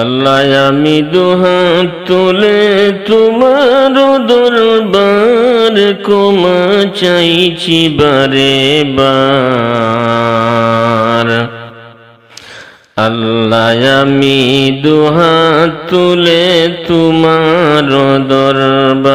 আল্লাহ আমি দুহাত তুলে তোমার দরবার ক্ষমা চাইছি বারে বার। আল্লাহ আমি দুহাত তুলে তোমার দরবার।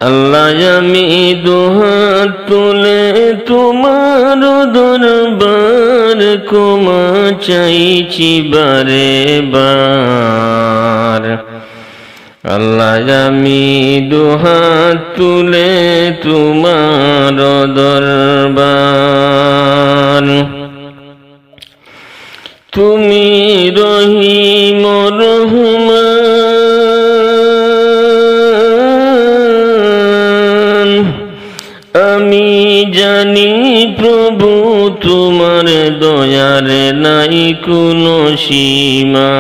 আল্লাহ আমি দুহাত তুলে তোমার দরবার ক্ষমা চাইছি বারে বার। আল্লাহ আমি দুহাত তুলে তোমার দরবার। তুমি রহিম রহমান, আমি জানি প্রভু তোমার দয়ার নাই কোনো সীমা।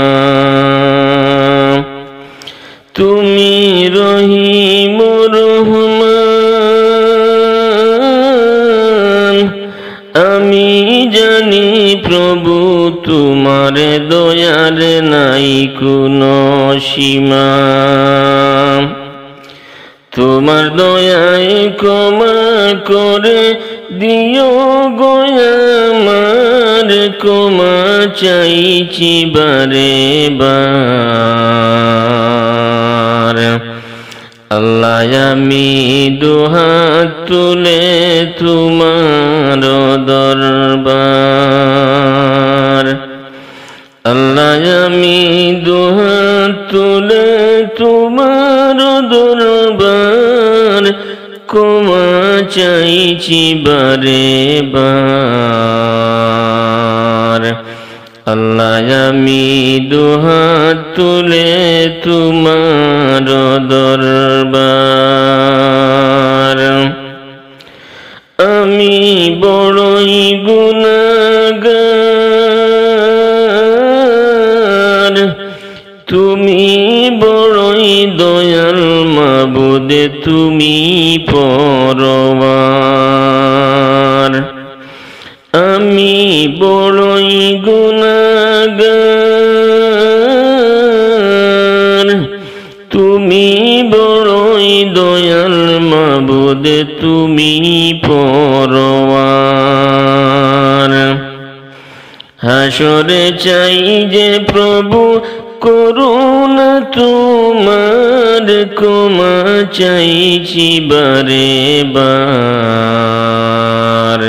তুমি রহিম রহমান, আমি জানি প্রভু তোমার দয়ার নাই কোনো সীমা। তোমার দয়ায় ক্ষমা করে দিও গো আমার, ক্ষমা চাইছি বারে বার। আল্লাহ আমি দুহাত তুলে তোমার দরবার। আল্লাহ আমি দুহাত তুলে তোমার দরবার ক্ষমা চাইছি বারে বার। আল্লাহ আমি দুহাত তুলে তোমার দরবার। আমি বড়ই গুনাহগার, তুমি বড়ই দয়াল মাবুদ তুমি পরওয়ার। আমি বড়ই গুনাহগার, তুমি বড়ই দয়াল মাবুদ তুমি পরওয়ার। হাসরে চাই যে প্রভু করুণা তোমার, ক্ষমা চাইছি বারে বার।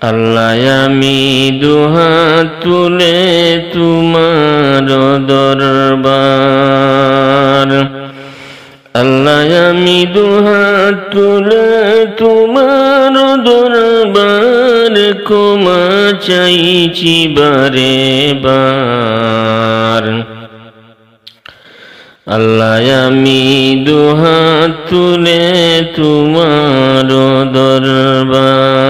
আল্লাহ আমি দুহাত তুলে তোমার দরবার। আল্লাহ আমি দুহাত তুলে তোমার দরবার ক্ষমা চাইছি বারে বার। আল্লাহ আমি দুহাত তুলে তোমার দরবার।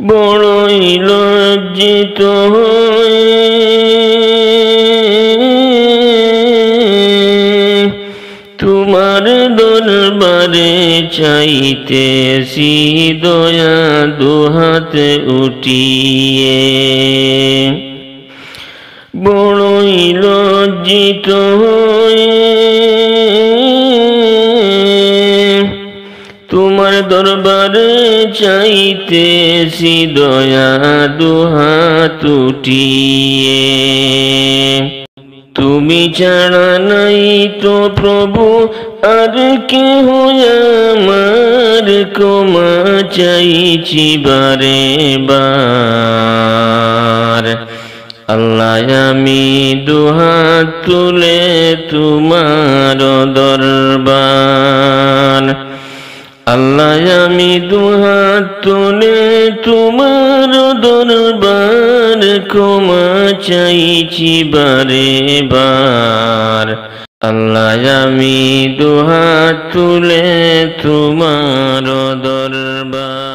বড়ই লজ্জিত হয়ে তোমার দরবারে চাইতেছি দয়া দুহাত উঠিয়ে। বড়ই লজ্জিত হয়ে তোমার দরবারে চাইতেছি দয়া দুহাত উঠিয়ে। তুমি ছাড়া নাই তো প্রভু আর কেহ আমার, ক্ষমা চাইছি বারে বার। আল্লাহ আমি দুহাত তুলে তোমার দরবার। আল্লাহ আমি দুহাত তুলে তোমার দরবার ক্ষমা চাইছি বারে বার। আল্লাহ আমি দুহাত তুলে তোমার দরবার।